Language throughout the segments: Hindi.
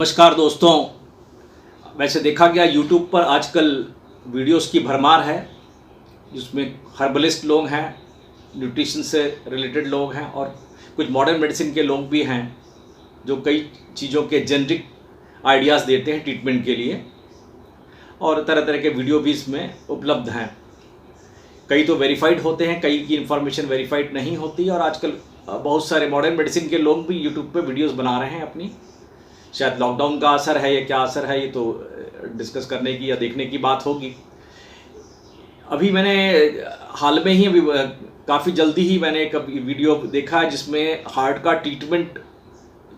नमस्कार दोस्तों। वैसे देखा गया यूट्यूब पर आजकल वीडियोस की भरमार है जिसमें हर्बलिस्ट लोग हैं, न्यूट्रिशन से रिलेटेड लोग हैं और कुछ मॉडर्न मेडिसिन के लोग भी हैं जो कई चीज़ों के जेनरिक आइडियाज़ देते हैं ट्रीटमेंट के लिए, और तरह तरह के वीडियो भी इसमें उपलब्ध हैं। कई तो वेरीफाइड होते हैं, कई की इन्फॉर्मेशन वेरीफाइड नहीं होती, और आजकल बहुत सारे मॉडर्न मेडिसिन के लोग भी यूट्यूब पे वीडियोस बना रहे हैं अपनी। शायद लॉकडाउन का असर है या क्या असर है, ये तो डिस्कस करने की या देखने की बात होगी। अभी मैंने हाल में ही काफ़ी जल्दी ही मैंने एक वीडियो देखा है जिसमें हार्ट का ट्रीटमेंट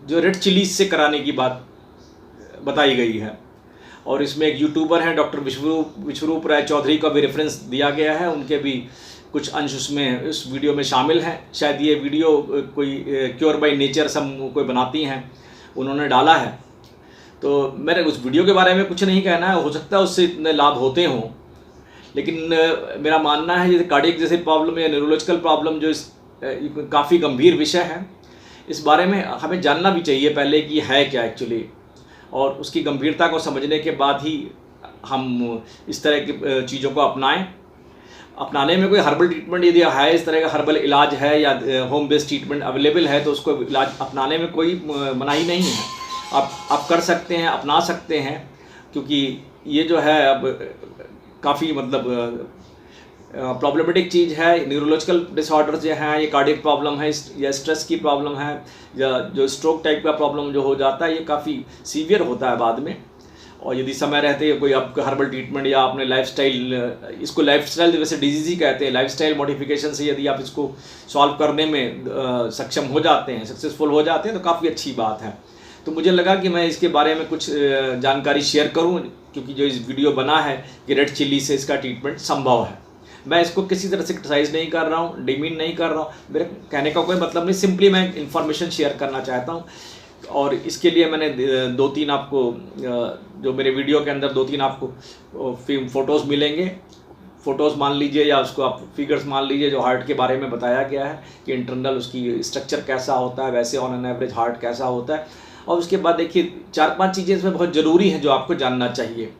जो रेड चिलीज से कराने की बात बताई गई है, और इसमें एक यूट्यूबर हैं डॉक्टर विश्वरूप राय चौधरी का भी रेफरेंस दिया गया है। उनके भी कुछ अंश उसमें इस वीडियो में शामिल हैं। शायद ये वीडियो कोई क्योर बाय नेचर सब कोई बनाती हैं, उन्होंने डाला है। तो मेरे उस वीडियो के बारे में कुछ नहीं कहना है, हो सकता है उससे इतने लाभ होते हों, लेकिन मेरा मानना है जैसे कार्डियक जैसे प्रॉब्लम या न्यूरोलॉजिकल प्रॉब्लम जो काफ़ी गंभीर विषय है, इस बारे में हमें जानना भी चाहिए पहले कि है क्या एक्चुअली, और उसकी गंभीरता को समझने के बाद ही हम इस तरह की चीज़ों को अपनाने में कोई हर्बल ट्रीटमेंट यदि है, इस तरह का हर्बल इलाज है या होम बेस्ड ट्रीटमेंट अवेलेबल है, तो उसको इलाज अपनाने में कोई मनाही नहीं है। आप कर सकते हैं, अपना सकते हैं, क्योंकि ये जो है अब काफ़ी मतलब प्रॉब्लमेटिक चीज़ है। न्यूरोलॉजिकल डिसऑर्डर्स जो हैं, ये कार्डियक प्रॉब्लम है या स्ट्रेस की प्रॉब्लम है या जो स्ट्रोक टाइप का प्रॉब्लम जो हो जाता है, ये काफ़ी सीवियर होता है बाद में। और यदि समय रहते कोई आपका हर्बल ट्रीटमेंट या आपने लाइफस्टाइल, इसको लाइफस्टाइल वैसे डिजीज़ ही कहते हैं, लाइफस्टाइल मॉडिफिकेशन से यदि आप इसको सॉल्व करने में सक्षम हो जाते हैं, सक्सेसफुल हो जाते हैं, तो काफ़ी अच्छी बात है। तो मुझे लगा कि मैं इसके बारे में कुछ जानकारी शेयर करूं, क्योंकि जो इस वीडियो बना है कि रेड चिली से इसका ट्रीटमेंट संभव है। मैं इसको किसी तरह से क्रिटिसाइज़ नहीं कर रहा हूँ, डिमीन नहीं कर रहा हूँ, मेरे कहने का कोई मतलब नहीं, सिंपली मैं इन्फॉर्मेशन शेयर करना चाहता हूँ। और इसके लिए मैंने दो तीन आपको जो मेरे वीडियो के अंदर 2-3 आपको फ़ोटोज़ मिलेंगे। फ़ोटोज़ मान लीजिए या उसको आप फिगर्स मान लीजिए, जो हार्ट के बारे में बताया गया है कि इंटरनल उसकी स्ट्रक्चर कैसा होता है, वैसे ऑन एन एवरेज हार्ट कैसा होता है। और उसके बाद देखिए 4-5 चीज़ें इसमें बहुत ज़रूरी हैं जो आपको जानना चाहिए।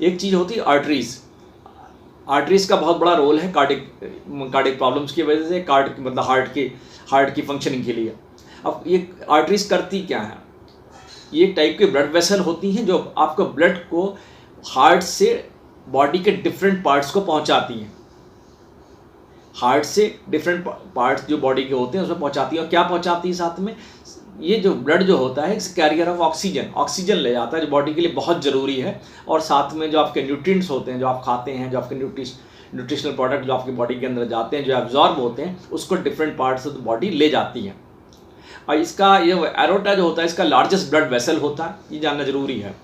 एक चीज़ होती है आर्टरीज़। आर्टरीज़ का बहुत बड़ा रोल है कार्डियक प्रॉब्लम्स की वजह से, मतलब हार्ट की फंक्शनिंग के लिए। अब ये आर्टरीज़ करती क्या है? ये एक टाइप की ब्लड वेसल होती हैं जो आपको ब्लड को हार्ट से बॉडी के डिफरेंट पार्ट्स को पहुंचाती हैं। हार्ट से डिफरेंट पार्ट्स जो बॉडी के होते हैं उसमें पहुंचाती हैं। और क्या पहुंचाती है साथ में? ये जो ब्लड जो होता है इस कैरियर ऑफ ऑक्सीजन ले जाता है, जो बॉडी के लिए बहुत ज़रूरी है। और साथ में जो आपके न्यूट्रिएंट्स होते हैं जो आप खाते हैं, जो आपके न्यूट्रिशनल प्रोडक्ट जो आपकी बॉडी के अंदर जाते हैं, जो एब्जॉर्ब होते हैं, उसको different parts of the body ले जाती हैं। और इसका ये एरोटा जो होता है इसका लार्जेस्ट ब्लड वेसल होता है, ये जानना जरूरी है।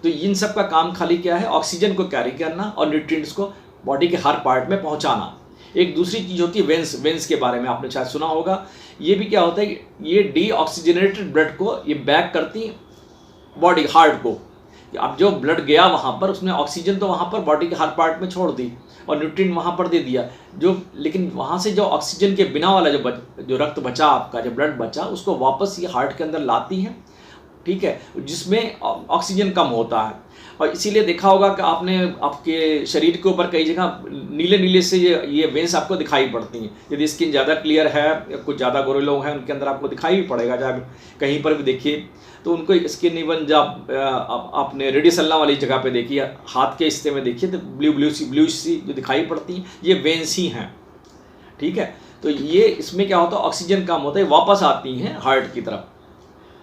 तो इन सब का काम खाली क्या है? ऑक्सीजन को कैरी करना और न्यूट्रिएंट्स को बॉडी के हर पार्ट में पहुंचाना। एक दूसरी चीज़ होती है वेंस के बारे में आपने शायद सुना होगा। ये भी क्या होता है कि ये डीऑक्सीजनेटेड ब्लड को ये बैक करती बॉडी हार्ट को। अब जो ब्लड गया वहाँ पर, उसने ऑक्सीजन तो वहाँ पर बॉडी के हर पार्ट में छोड़ दी और न्यूट्रिएंट वहाँ पर दे दिया, लेकिन वहाँ से जो ऑक्सीजन के बिना वाला जो रक्त बचा, आपका जो ब्लड बचा, उसको वापस ये हार्ट के अंदर लाती हैं, ठीक है, जिसमें ऑक्सीजन कम होता है। और इसीलिए देखा होगा कि आपने आपके शरीर के ऊपर कई जगह नीले नीले से ये वेंस आपको दिखाई पड़ती हैं। यदि स्किन ज़्यादा क्लियर है या कुछ ज़्यादा गोरे लोग हैं, उनके अंदर आपको दिखाई भी पड़ेगा, जब कहीं पर भी देखिए तो उनको स्किन इवन जब आपने रेडिसल्ला वाली जगह पे देखिए, हाथ के हिस्से में देखिए तो ब्लू सी जो दिखाई पड़ती हैं, ये वेंस ही हैं, ठीक है। तो ये इसमें क्या होता है, ऑक्सीजन कम होता है, वापस आती हैं हार्ट की तरफ,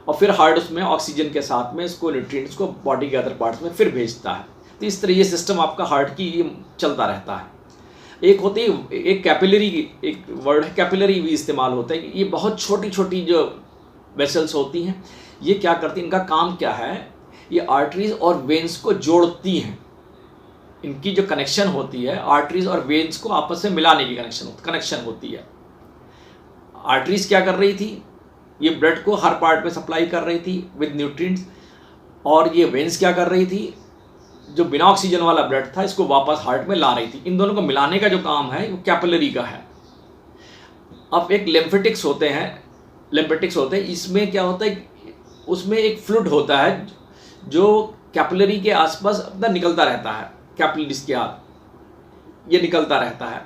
और फिर हार्ट उसमें ऑक्सीजन के साथ में इसको न्यूट्रिएंट्स को बॉडी के अदर पार्ट्स में फिर भेजता है। तो इस तरह ये सिस्टम आपका हार्ट की ये चलता रहता है। एक होती है एक कैपिलरी, एक वर्ड है कैपिलरी भी इस्तेमाल होता है। ये बहुत छोटी छोटी जो वेसल्स होती हैं, ये क्या करती हैं, इनका काम क्या है, ये आर्टरीज और वेन्स को जोड़ती हैं। इनकी जो कनेक्शन होती है, आर्टरीज और वेन्स को आपस में मिलाने की कनेक्शन होती है। आर्टरीज क्या कर रही थी, ये ब्लड को हर पार्ट में सप्लाई कर रही थी विद न्यूट्रिएंट्स, और ये वेन्स क्या कर रही थी, जो बिना ऑक्सीजन वाला ब्लड था इसको वापस हार्ट में ला रही थी। इन दोनों को मिलाने का जो काम है वो कैपिलरी का है। अब एक लिम्फेटिक्स होते हैं, इसमें क्या होता है, उसमें एक फ्लूइड होता है जो कैपिलरी के आसपास अपना निकलता रहता है, कैपिलरीज के ये निकलता रहता है।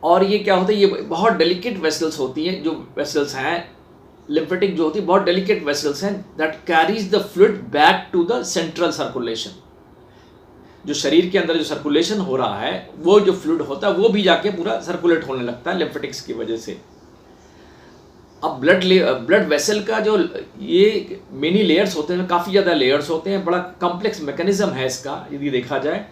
और ये क्या होता है, ये बहुत डेलिकेट वेसल्स होती हैं, जो वेसल्स हैं लिम्फेटिक जो होती है बहुत डेलिकेट वेसल्स हैं, that carries the fluid back to the central circulation. जो शरीर के अंदर जो सर्कुलेशन हो रहा है वो जो फ्लूइड होता है वो भी जाके पूरा सर्कुलेट होने लगता है लिम्फेटिक्स की वजह से। अब ब्लड वेसल का जो ये मेनी लेयर्स होते हैं, काफ़ी ज़्यादा लेयर्स होते हैं, बड़ा कॉम्प्लेक्स मैकेनिज्म है इसका यदि देखा जाए,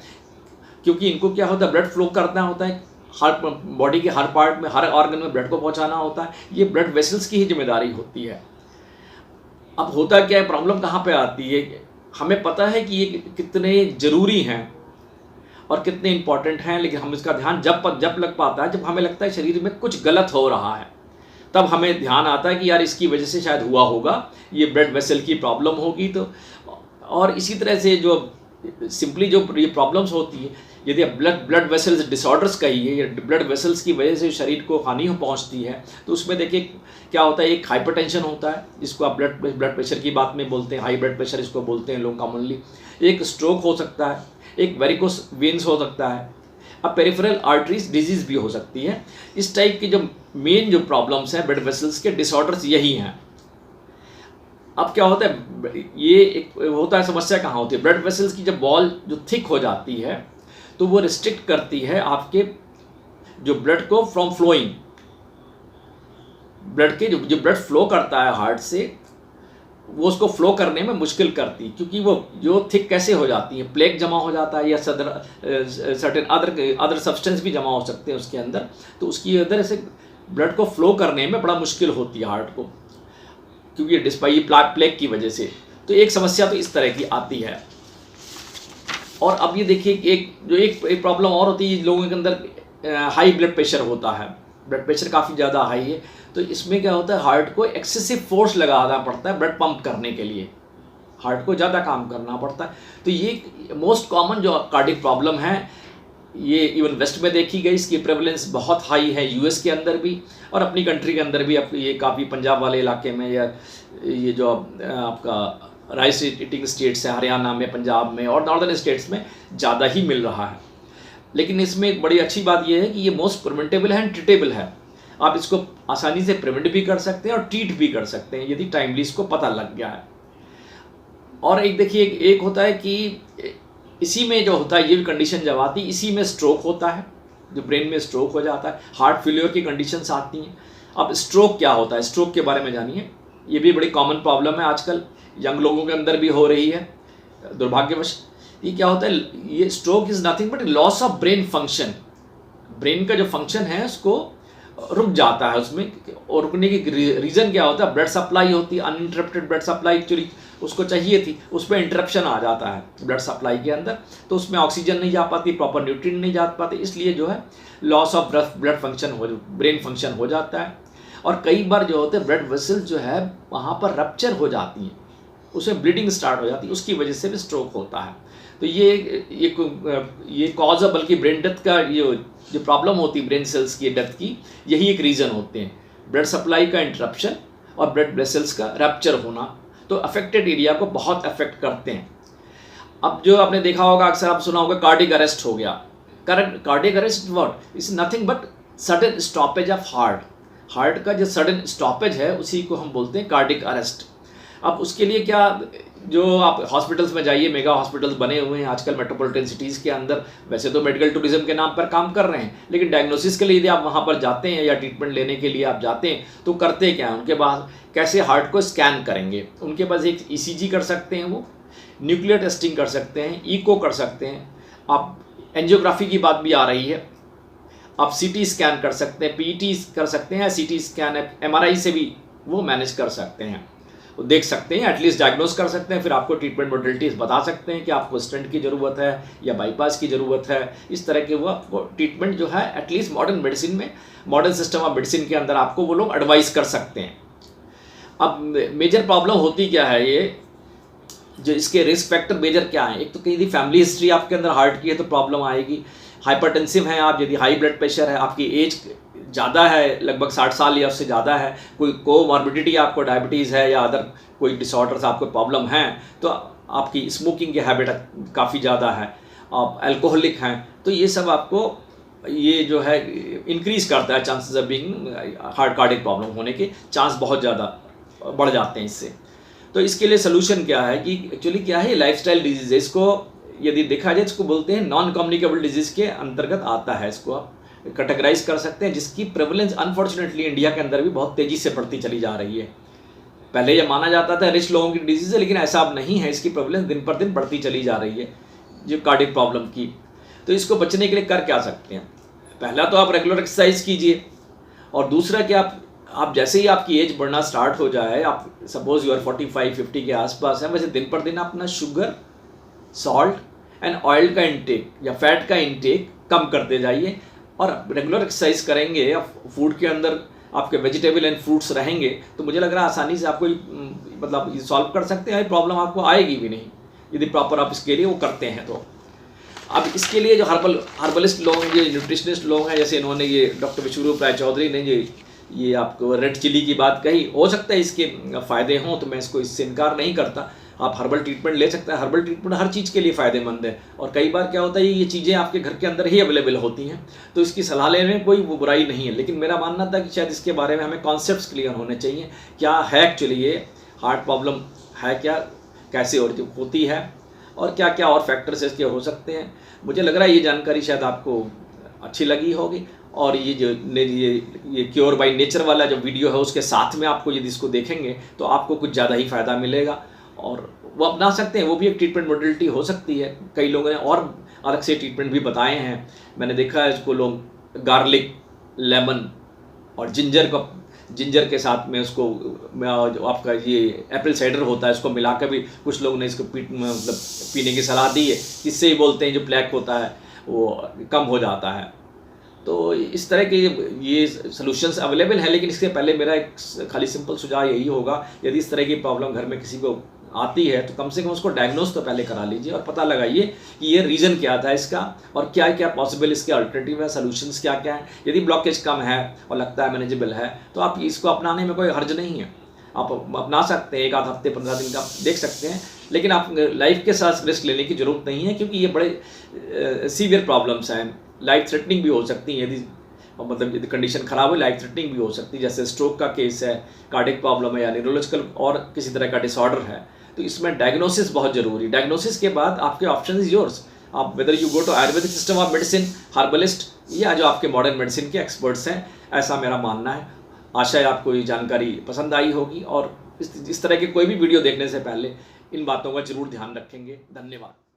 क्योंकि इनको क्या होता है ब्लड फ्लो करना होता है, हर बॉडी के हर पार्ट में, हर ऑर्गन में ब्लड को पहुंचाना होता है, ये ब्लड वेसल्स की ही जिम्मेदारी होती है। अब होता क्या है, प्रॉब्लम कहाँ पे आती है, हमें पता है कि ये कितने ज़रूरी हैं और कितने इम्पॉर्टेंट हैं, लेकिन हम इसका ध्यान जब लग पाता है जब हमें लगता है शरीर में कुछ गलत हो रहा है, तब हमें ध्यान आता है कि यार इसकी वजह से शायद हुआ होगा, ये ब्लड वेसल की प्रॉब्लम होगी। तो और इसी तरह से जो सिंपली जो ये प्रॉब्लम्स होती है, यदि ब्लड वेसल्स डिसऑर्डर्स कहिए या ब्लड वेसल्स की वजह से शरीर को हानि पहुंचती है, तो उसमें देखिए क्या होता है, एक हाइपरटेंशन होता है जिसको आप ब्लड प्रेशर की बात में बोलते हैं, हाई ब्लड प्रेशर इसको बोलते हैं लोग कॉमनली, एक स्ट्रोक हो सकता है, एक वेरिकोस वेन्स हो सकता है, अब पेरिफेरल आर्टरीज डिजीज भी हो सकती है। इस टाइप की जो मेन जो प्रॉब्लम्स हैं ब्लड वेसल्स के डिसऑर्डर्स यही हैं। अब क्या होता है, ये एक होता है, समस्या कहाँ होती है, ब्लड वेसल्स की जब वॉल जो थिक हो जाती है तो वो रिस्ट्रिक्ट करती है आपके जो ब्लड को फ्रॉम फ्लोइंग, ब्लड के जो ब्लड फ्लो करता है हार्ट से, वो उसको फ्लो करने में मुश्किल करती है, क्योंकि वो जो थिक कैसे हो जाती है, प्लेक जमा हो जाता है या सर्टेन अदर सब्सटेंस भी जमा हो सकते हैं उसके अंदर, तो उसकी अंदर से ब्लड को फ्लो करने में बड़ा मुश्किल होती है हार्ट को, क्योंकि डिस्पाई प्लेक की वजह से। तो एक समस्या तो इस तरह की आती है। और अब ये देखिए एक प्रॉब्लम और होती है, लोगों के अंदर हाई ब्लड प्रेशर होता है, ब्लड प्रेशर काफ़ी ज़्यादा हाई है, तो इसमें क्या होता है, हार्ट को एक्सेसिव फोर्स लगाना पड़ता है ब्लड पंप करने के लिए, हार्ट को ज़्यादा काम करना पड़ता है। तो ये मोस्ट कॉमन जो कार्डियक प्रॉब्लम है, ये इवन वेस्ट में देखी गई, इसकी प्रेवलेंस बहुत हाई है, यूएस के अंदर भी और अपनी कंट्री के अंदर भी। अब ये काफ़ी पंजाब वाले इलाके में या ये जो आपका राइस ईटिंग स्टेट्स है, हरियाणा में, पंजाब में और नॉर्दर्न स्टेट्स में ज़्यादा ही मिल रहा है। लेकिन इसमें एक बड़ी अच्छी बात यह है कि ये मोस्ट प्रिवेंटेबल है एंड ट्रीटेबल है, आप इसको आसानी से प्रिवेंट भी कर सकते हैं और ट्रीट भी कर सकते हैं यदि टाइमली इसको पता लग गया है। और एक देखिए एक होता है कि इसी में जो होता है, ये कंडीशन जब आती है, इसी में स्ट्रोक होता है, जो ब्रेन में स्ट्रोक हो जाता है, हार्ट फेलियर की कंडीशंस आती हैं। अब स्ट्रोक क्या होता है, स्ट्रोक के बारे में जानिए, ये भी बड़ी कॉमन प्रॉब्लम है, आजकल यंग लोगों के अंदर भी हो रही है दुर्भाग्यवश। ये क्या होता है, ये stroke is nothing but loss of brain function, brain का जो फंक्शन है उसको रुक जाता है उसमें, और रुकने की रीज़न क्या होता है, ब्लड सप्लाई होती है, अनइंटरप्टेड ब्लड सप्लाई एक्चुअली उसको चाहिए थी, उसमें इंटरप्शन आ जाता है ब्लड सप्लाई के अंदर, तो उसमें ऑक्सीजन नहीं जा पाती, प्रॉपर न्यूट्रिएंट नहीं जा पाते, इसलिए जो है loss of blood function brain function हो जाता है। और कई बार जो होते हैं ब्लड वेसल्स जो है वहाँ पर रप्चर हो जाती हैं, उसमें ब्लीडिंग स्टार्ट हो जाती है, उसकी वजह से भी स्ट्रोक होता है। तो ये कॉज है, बल्कि ब्रेन डेथ का ये जो प्रॉब्लम होती है ब्रेन सेल्स की डेथ की, यही एक रीज़न होते हैं, ब्लड सप्लाई का इंटरप्शन और ब्लड वेसल्स का रप्चर होना, तो अफेक्टेड एरिया को बहुत अफेक्ट करते हैं। अब जो आपने देखा होगा, अक्सर आप सुना होगा कार्डियक अरेस्ट हो गया, cardiac arrest what is nothing but sudden stoppage of heart का जो सडन स्टॉपेज है उसी को हम बोलते हैं कार्डियक अरेस्ट। अब उसके लिए क्या, जो आप हॉस्पिटल्स में जाइए, मेगा हॉस्पिटल्स बने हुए हैं आजकल मेट्रोपॉलिटन सिटीज़ के अंदर, वैसे तो मेडिकल टूरिज्म के नाम पर काम कर रहे हैं, लेकिन डायग्नोसिस के लिए यदि आप वहाँ पर जाते हैं या ट्रीटमेंट लेने के लिए आप जाते हैं तो करते क्या है, उनके पास कैसे हार्ट को स्कैन करेंगे, उनके पास एक ECG कर सकते हैं, वो न्यूक्लियर टेस्टिंग कर सकते हैं, ईको कर सकते हैं, आप एंजियोग्राफी की बात भी आ रही है, आप CT स्कैन कर सकते हैं, PET कर सकते हैं, CT स्कैन MRI से भी वो मैनेज कर सकते हैं, वो देख सकते हैं, एटलीस्ट डायग्नोस कर सकते हैं, फिर आपको ट्रीटमेंट मॉडलिटीज़ बता सकते हैं कि आपको स्टेंट की ज़रूरत है या बाईपास की ज़रूरत है, इस तरह के वो आपको ट्रीटमेंट जो है एटलीस्ट मॉडर्न मेडिसिन में, मॉडर्न सिस्टम ऑफ मेडिसिन के अंदर आपको वो लोग एडवाइस कर सकते हैं। अब मेजर प्रॉब्लम होती क्या है, ये जो इसके रिस्क फैक्टर मेजर क्या है, एक तो कहीं फैमिली हिस्ट्री आपके अंदर हार्ट की है तो प्रॉब्लम आएगी, हाइपरटेंसिव हैं आप, यदि हाई ब्लड प्रेशर है, आपकी एज ज़्यादा है, लगभग 60 साल या उससे ज़्यादा है, कोई कोमॉर्बिडिटी आपको डायबिटीज़ है या अदर कोई डिसऑर्डर्स आपको प्रॉब्लम हैं, तो आपकी स्मोकिंग की हैबिट काफ़ी ज़्यादा है, आप अल्कोहलिक हैं, तो ये सब आपको ये जो है इंक्रीज़ करता है chances of being heart cardiac problem होने के चांस बहुत ज़्यादा बढ़ जाते हैं इससे। तो इसके लिए सोल्यूशन क्या है कि एक्चुअली क्या है, लाइफस्टाइल डिजीज़ है, इसको यदि देखा जाए इसको बोलते हैं नॉन कम्युनिकेबल डिजीज़ के अंतर्गत आता है, इसको आप कैटेगराइज कर सकते हैं, जिसकी प्रेवलेंस अनफॉर्चुनेटली इंडिया के अंदर भी बहुत तेज़ी से बढ़ती चली जा रही है। पहले यह माना जाता था रिच लोगों की डिजीज़ है, लेकिन ऐसा अब नहीं है, इसकी प्रेवलेंस दिन पर दिन बढ़ती चली जा रही है जो कार्डियक प्रॉब्लम की। तो इसको बचने के लिए कर क्या सकते हैं? पहला तो आप रेगुलर एक्सरसाइज कीजिए, और दूसरा कि आप जैसे ही आपकी एज बढ़ना स्टार्ट हो जाए, आप सपोज यू आर 45-50 के आसपास है, वैसे दिन पर दिन अपना शुगर, सॉल्ट एंड ऑयल का इंटेक या फैट का इंटेक कम करते जाइए, और रेगुलर एक्सरसाइज करेंगे या फूड के अंदर आपके वेजिटेबल एंड फ्रूट्स रहेंगे, तो मुझे लग रहा है आसानी से आपको मतलब ये सॉल्व कर सकते हैं, प्रॉब्लम आपको आएगी भी नहीं यदि प्रॉपर आप इसके लिए वो करते हैं तो। अब इसके लिए जो हर्बलिस्ट लोग हैं, ये न्यूट्रिशनिस्ट लोग हैं, जैसे इन्होंने ये डॉक्टर विश्वरूप राय चौधरी ने ये आपको रेड चिली की बात कही, हो सकता है इसके फ़ायदे हों, तो मैं इसको इससे इनकार नहीं करता, आप हर्बल ट्रीटमेंट ले सकते हैं। हर्बल ट्रीटमेंट हर चीज़ के लिए फ़ायदेमंद है, और कई बार क्या होता है ये चीज़ें आपके घर के अंदर ही अवेलेबल होती हैं, तो इसकी सलाह लेने में कोई वो बुराई नहीं है। लेकिन मेरा मानना था कि शायद इसके बारे में हमें कॉन्सेप्ट्स क्लियर होने चाहिए, क्या है एक्चुअली ये हार्ट प्रॉब्लम है, क्या कैसे होती है, और क्या क्या और फैक्टर्स इसके हो सकते हैं। मुझे लग रहा है ये जानकारी शायद आपको अच्छी लगी होगी, और ये जो ये क्योर बाय नेचर वाला जो वीडियो है उसके साथ में आपको यदि इसको देखेंगे तो आपको कुछ ज़्यादा ही फ़ायदा मिलेगा, और वो अपना सकते हैं, वो भी एक ट्रीटमेंट मॉडलिटी हो सकती है। कई लोगों ने और अलग से ट्रीटमेंट भी बताए हैं, मैंने देखा है इसको लोग गार्लिक, लेमन और जिंजर के साथ में उसको जो आपका ये एप्पल साइडर होता है उसको मिला कर भी कुछ लोगों ने इसको मतलब पीने की सलाह दी है, इससे ही बोलते हैं जो प्लेक होता है वो कम हो जाता है। तो इस तरह के ये सॉल्यूशंस अवेलेबल हैं, लेकिन इसके पहले मेरा एक खाली सिंपल सुझाव यही होगा, यदि इस तरह की प्रॉब्लम घर में किसी को आती है तो कम से कम उसको डायग्नोस तो पहले करा लीजिए, और पता लगाइए कि ये रीज़न क्या था इसका, और क्या क्या पॉसिबल इसके अल्टरनेटिव है, सॉल्यूशंस क्या क्या हैं। यदि ब्लॉकेज कम है और लगता है मैनेजेबल है तो आप इसको अपनाने में कोई हर्ज नहीं है, आप अपना सकते हैं, 1 आध हफ्ते 15 दिन का देख सकते हैं, लेकिन आप लाइफ के साथ रिस्क लेने की ज़रूरत नहीं है, क्योंकि ये बड़े सीवियर प्रॉब्लम्स हैं, लाइफ थ्रेटनिंग भी हो सकती हैं। यदि मतलब यदि कंडीशन ख़राब हो, लाइफ थ्रेटनिंग भी हो सकती है, जैसे स्ट्रोक का केस है, कार्डियक प्रॉब्लम है या न्यूरोलॉजिकल और किसी तरह का डिसऑर्डर है, तो इसमें डायग्नोसिस बहुत ज़रूरी। डायग्नोसिस के बाद आपके ऑप्शन इज योर्स, आप whether you go to ayurvedic system of medicine, herbalist, या जो आपके मॉडर्न मेडिसिन के एक्सपर्ट्स हैं, ऐसा मेरा मानना है। आशा है आपको ये जानकारी पसंद आई होगी, और इस तरह के कोई भी वीडियो देखने से पहले इन बातों का जरूर ध्यान रखेंगे। धन्यवाद।